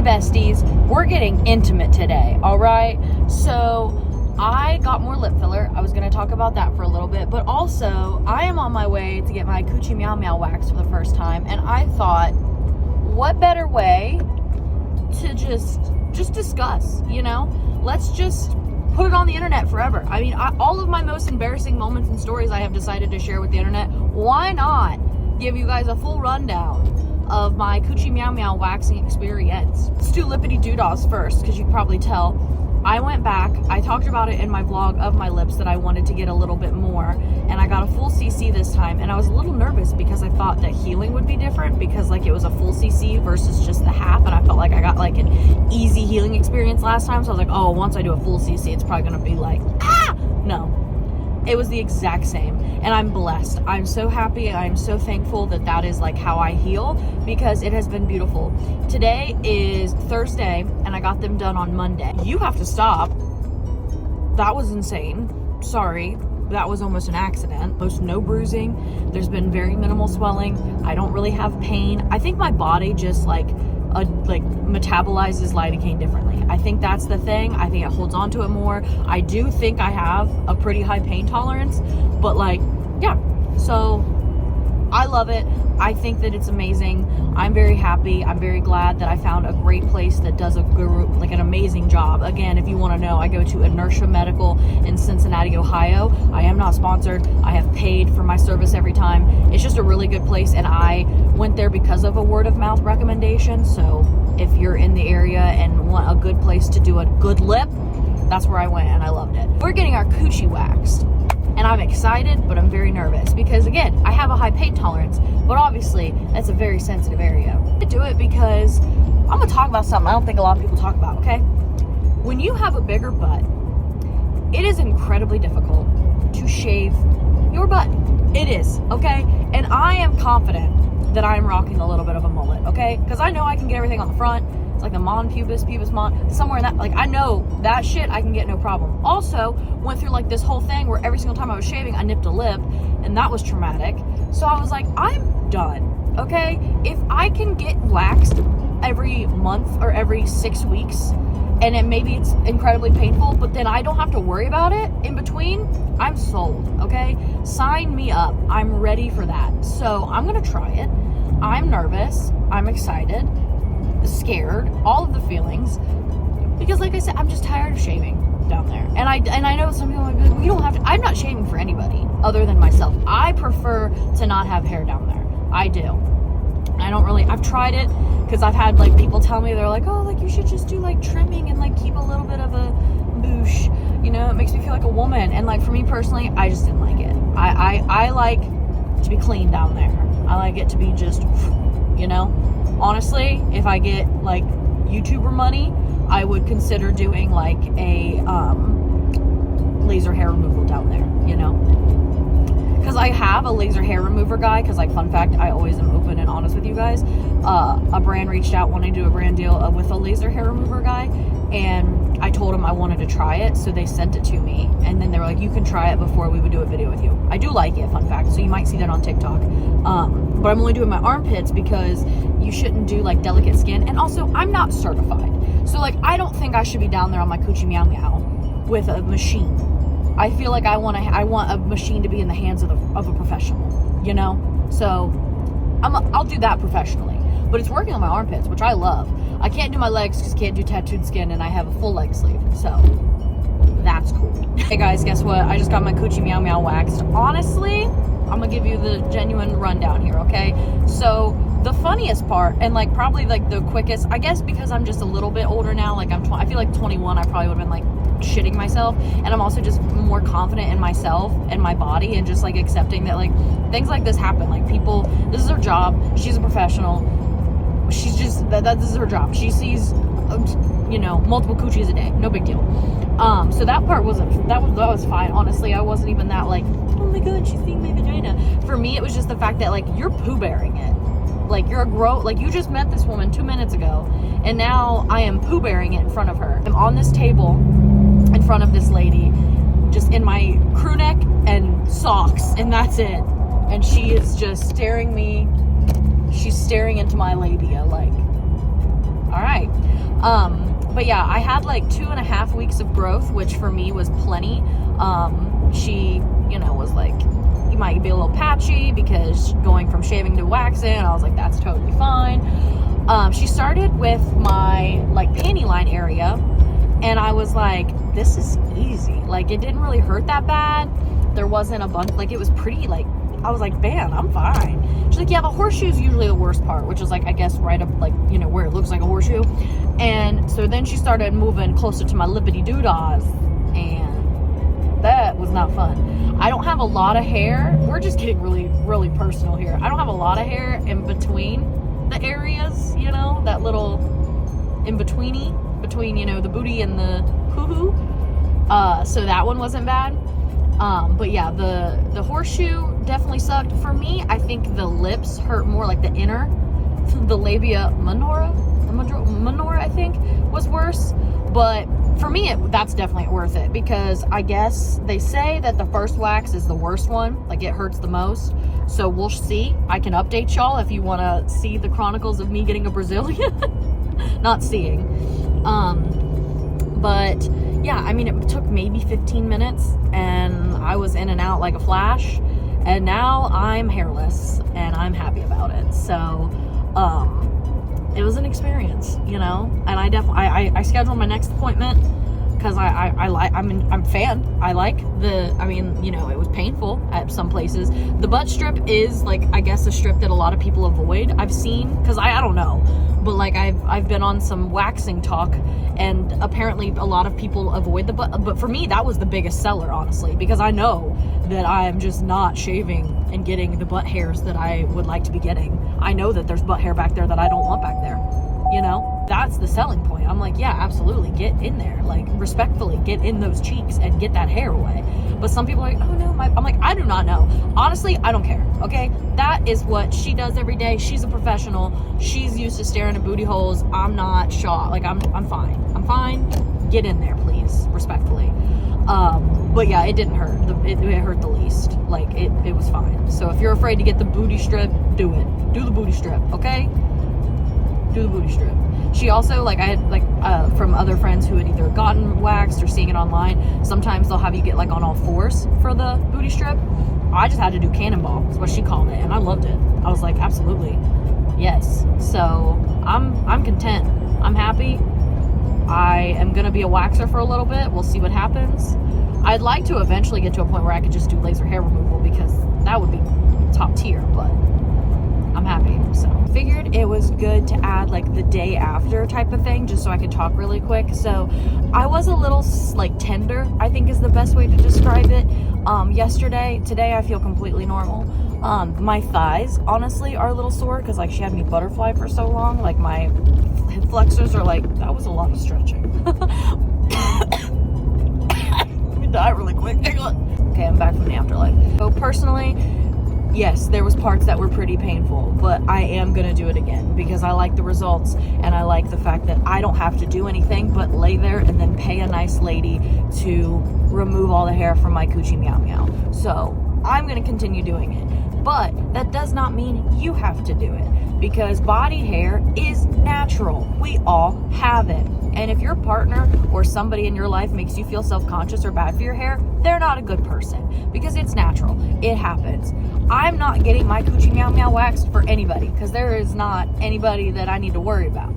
besties, we're getting intimate today, all right? So I got more lip filler. I was going to talk about that for a little bit, but also I am on my way to get my Coochie Meow Meow waxed for the first time, and I thought, what better way to just discuss, you know? Let's just put it on the internet forever. I mean, all of my most embarrassing moments and stories I have decided to share with the internet. Why not give you guys a full rundown of my Coochie Meow Meow waxing experience? Let's do lippity doodahs first, because you can probably tell. I went back, I talked about it in my vlog of my lips that I wanted to get a little bit more, and I got a full CC this time, and I was a little nervous because I thought that healing would be different, because like it was a full CC versus just the half, and I felt like I got like an easy healing experience last time, so I was like, oh, once I do a full CC, it's probably gonna be like, ah! No. It was the exact same, and I'm blessed. I'm so happy. I'm so thankful that that is like how I heal, because it has been beautiful. Today is Thursday, and I got them done on Monday. You have to stop. That was insane. Sorry. That was almost an accident. Almost no bruising. There's been very minimal swelling. I don't really have pain. I think my body just like metabolizes lidocaine differently. I think that's the thing. I think it holds on to it more. I do think I have a pretty high pain tolerance, but like, yeah. So I love it. I think that it's amazing. I'm very happy. I'm very glad that I found a great place that does an amazing job. Again, if you want to know, I go to Inertia Medical in Cincinnati, Ohio. I am not sponsored. I have paid for my service every time. It's just a really good place, and I went there because of a word of mouth recommendation. So if you're in the area and want a good place to do a good lip, that's where I went, and I loved it. We're getting our coochie waxed. And I'm excited, but I'm very nervous because, again, I have a high pain tolerance, but obviously that's a very sensitive area. I do it because I'm going to talk about something I don't think a lot of people talk about, okay? When you have a bigger butt, it is incredibly difficult to shave your butt. It is, okay? And I am confident that I'm rocking a little bit of a mullet, okay? Because I know I can get everything on the front. It's like the mon pubis mon, somewhere in that, like I know that shit I can get no problem. Also, went through like this whole thing where every single time I was shaving, I nipped a lip, and that was traumatic. So I was like, I'm done, okay? If I can get waxed every month or every 6 weeks, and it maybe it's incredibly painful, but then I don't have to worry about it in between, I'm sold, okay? Sign me up. I'm ready for that. So I'm gonna try it. I'm nervous. I'm excited. Scared, all of the feelings, because like I said, I'm just tired of shaving down there, and I know some people are like, well, you don't have to. I'm not shaving for anybody other than myself. I prefer to not have hair down there. I do. I don't really. I've tried it because I've had like people tell me, they're like, oh, like you should just do like trimming and like keep a little bit of a boosh, you know, it makes me feel like a woman. And like for me personally, I just didn't like it. I like to be clean down there. I like it to be just, you know. Honestly, if I get like YouTuber money, I would consider doing like a laser hair removal down there, you know, because I have a laser hair remover guy, because like fun fact, I always am open and honest with you guys. A brand reached out wanting to do a brand deal with a laser hair remover guy, and I told him I wanted to try it, so they sent it to me, and then they were like, you can try it before we would do a video with you. I do like it, fun fact, so you might see that on TikTok. But I'm only doing my armpits because you shouldn't do like delicate skin, and also I'm not certified, so like I don't think I should be down there on my Coochie Meow Meow with a machine. I feel like I want a machine to be in the hands of a professional, you know. So I'll do that professionally, but it's working on my armpits, which I love. I can't do my legs because can't do tattooed skin, and I have a full leg sleeve, so that's cool. Hey guys, guess what? I just got my Coochie Meow Meow waxed. Honestly, I'm gonna give you the genuine rundown here, okay? So the funniest part, and like probably like the quickest, I guess because I'm just a little bit older now, like I feel like 21, I probably would have been like shitting myself, and I'm also just more confident in myself and my body, and just like accepting that like things like this happen. Like people, this is her job. She's a professional. She's just this is her job. She sees, you know, multiple coochies a day. No big deal. So that part that was fine. Honestly, I wasn't even that like, oh my god, she's seeing my vagina. For me, it was just the fact that like you're poo bearing it. Like you're like you just met this woman 2 minutes ago, and now I am poo bearing it in front of her. I'm on this table in front of this lady, just in my crew neck and socks, and that's it. And she is just staring me. She's staring into my labia like, all right. But yeah, I had like 2.5 weeks of growth, which for me was plenty. She, you know, was like, you might be a little patchy because going from shaving to waxing. I was like, that's totally fine. She started with my like panty line area, and I was like, this is easy. Like, it didn't really hurt that bad. There wasn't a bunch, like, it was pretty, like, I was like, man, I'm fine. She's like, yeah, the horseshoe's usually the worst part, which is like, I guess, right up, like, you know, where it looks like a horseshoe. And so then she started moving closer to my lippity doodads, and that was not fun. I don't have a lot of hair. We're just getting really, really personal here. I don't have a lot of hair in between the areas, you know, that little in-betweeny, between, you know, the booty and the hoo-hoo. So that one wasn't bad. But yeah, the horseshoe definitely sucked. For me, I think the lips hurt more, like the inner, the labia minora, I think, was worse. But for me, that's definitely worth it, because I guess they say that the first wax is the worst one, like it hurts the most. So we'll see. I can update y'all if you want to see the chronicles of me getting a Brazilian. Not seeing. But yeah, I mean, it took maybe 15 minutes and I was in and out like a flash, and now I'm hairless and I'm happy about it. So it was an experience, you know, and I scheduled my next appointment because I'm a fan. I like I mean, you know, it was painful at some places. The butt strip is like, I guess, a strip that a lot of people avoid. I've seen, because I don't know, but like I've been on some waxing talk, and apparently a lot of people avoid the butt. But for me, that was the biggest seller, honestly, because I know that I am just not shaving and getting the butt hairs that I would like to be getting. I know that there's butt hair back there that I don't want back there. You know, that's the selling point. I'm like, yeah, absolutely, get in there, like, respectfully get in those cheeks and get that hair away. But some people are like, oh no, I'm like, I do not know. Honestly, I don't care. Okay, that is what she does every day. She's a professional. She's used to staring at booty holes. I'm not shocked. Like, I'm fine. Get in there, please, respectfully. But yeah, it didn't hurt. It hurt the least. Like, it was fine. So if you're afraid to get the booty strip, do it. Do the booty strip, okay? Do the booty strip. She also, like, I had, like, from other friends who had either gotten waxed or seeing it online, sometimes they'll have you get, like, on all fours for the booty strip. I just had to do cannonball, is what she called it, and I loved it. I was like, absolutely, yes. So I'm content. I'm happy. I am gonna be a waxer for a little bit. We'll see what happens. I'd like to eventually get to a point where I could just do laser hair removal, because that would be top tier, but I'm happy. So figured it was good to add like the day after type of thing, just so I could talk really quick. So I was a little like tender, I think is the best way to describe it, yesterday. Today I feel completely normal. My thighs honestly are a little sore because like she had me butterfly for so long. Like my hip flexors are like, that was a lot of stretching. Let me die really quick. Hang on. Okay, I'm back from the afterlife. So personally, yes, there was parts that were pretty painful, but I am gonna do it again because I like the results, and I like the fact that I don't have to do anything but lay there and then pay a nice lady to remove all the hair from my coochie meow meow. So I'm gonna continue doing it, but that does not mean you have to do it, because body hair is natural. We all have it. And if your partner or somebody in your life makes you feel self-conscious or bad for your hair, they're not a good person, because it's natural. It happens. I'm not getting my coochie meow meow waxed for anybody, because there is not anybody that I need to worry about.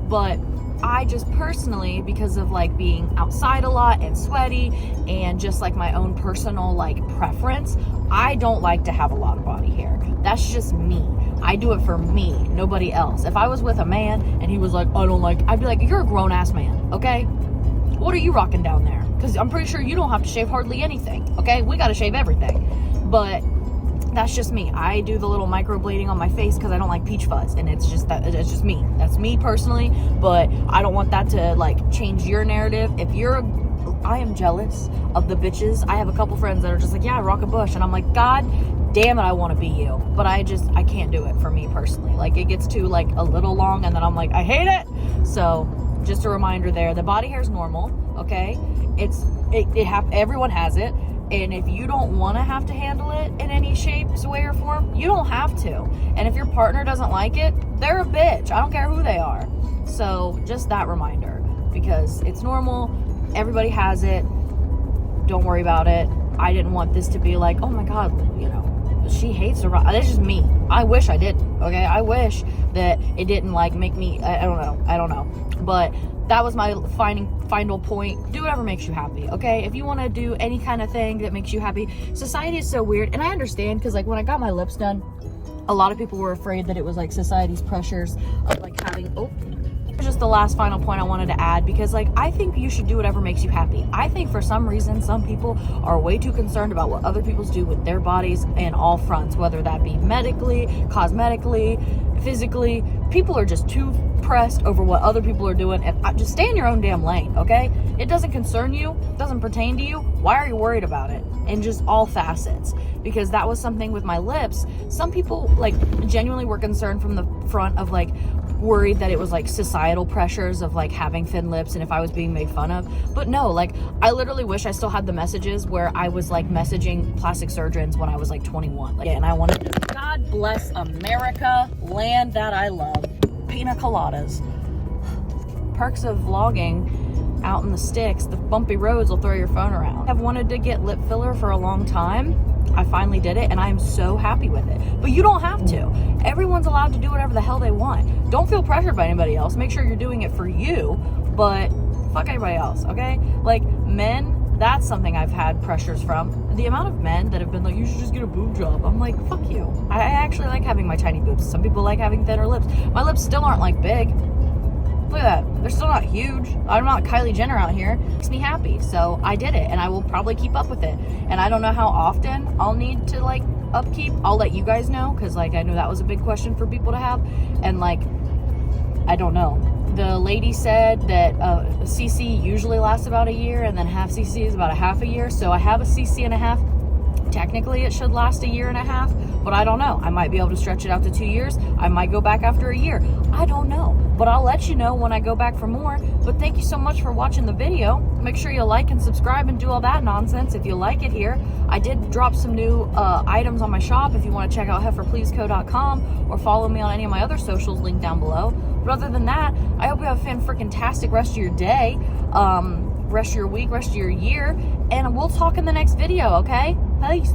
But I just personally, because of like being outside a lot and sweaty and just like my own personal like preference, I don't like to have a lot of body hair. That's just me. I do it for me, nobody else. If I was with a man and he was like, I don't like, I'd be like, you're a grown ass man, okay? What are you rocking down there? Because I'm pretty sure you don't have to shave hardly anything, okay? We got to shave everything. But that's just me. I do the little microblading on my face because I don't like peach fuzz, and it's just that. It's just me. That's me personally. But I don't want that to like change your narrative. I am jealous of the bitches. I have a couple friends that are just like, yeah, I rock a bush, and I'm like, God damn it, I want to be you. But I can't do it for me personally. Like, it gets too like a little long, and then I'm like, I hate it. So just a reminder there, the body hair is normal, okay? Everyone has it. And if you don't want to have to handle it in any shape, way, or form, you don't have to. And if your partner doesn't like it, they're a bitch. I don't care who they are. So just that reminder, because it's normal. Everybody has it. Don't worry about it. I didn't want this to be like, oh my God, you know, she hates her. That's just me. I wish I didn't. Okay. I wish that it didn't like make me, I don't know. But that was my final point. Do whatever makes you happy. Okay. If you want to do any kind of thing that makes you happy, society is so weird. And I understand, because like when I got my lips done, a lot of people were afraid that it was like society's pressures of like having, just the last final point I wanted to add, because like I think you should do whatever makes you happy. I think for some reason some people are way too concerned about what other people do with their bodies in all fronts, whether that be medically, cosmetically, physically. People are just too pressed over what other people are doing, and just stay in your own damn lane. Okay, it doesn't concern you, it doesn't pertain to you. Why are you worried about it? In just all facets, because that was something with my lips. Some people like genuinely were concerned from the front of like worried that it was like societal pressures of like having thin lips and if I was being made fun of. But no, like I literally wish I still had the messages where I was like messaging plastic surgeons when I was like 21. Like, and I wanted to, God bless America, land that I love. Pina coladas. Perks of vlogging out in the sticks. The bumpy roads will throw your phone around. I've wanted to get lip filler for a long time. I finally did it and I'm so happy with it. But you don't have to. Everyone's allowed to do whatever the hell they want. Don't feel pressured by anybody else. Make sure you're doing it for you, but fuck everybody else, okay? Like men, that's something I've had pressures from. The amount of men that have been like, you should just get a boob job. I'm like, fuck you. I actually like having my tiny boobs. Some people like having thinner lips. My lips still aren't like big. Look at that. They're still not huge. I'm not Kylie Jenner out here. It makes me happy. So I did it and I will probably keep up with it. And I don't know how often I'll need to like upkeep. I'll let you guys know, because like I know that was a big question for people to have. And like, I don't know. The lady said that CC usually lasts about a year, and then half CC is about a half a year. So I have a CC and a half. Technically it should last a year and a half, but I don't know. I might be able to stretch it out to 2 years. I might go back after a year. I don't know, but I'll let you know when I go back for more. But thank you so much for watching the video. Make sure you like and subscribe and do all that nonsense if you like it here. I did drop some new items on my shop if you want to check out heiferpleaseco.com or follow me on any of my other socials linked down below. But other than that, I hope you have a fan-freaking-tastic rest of your day, rest of your week, rest of your year, and we'll talk in the next video, okay? Peace.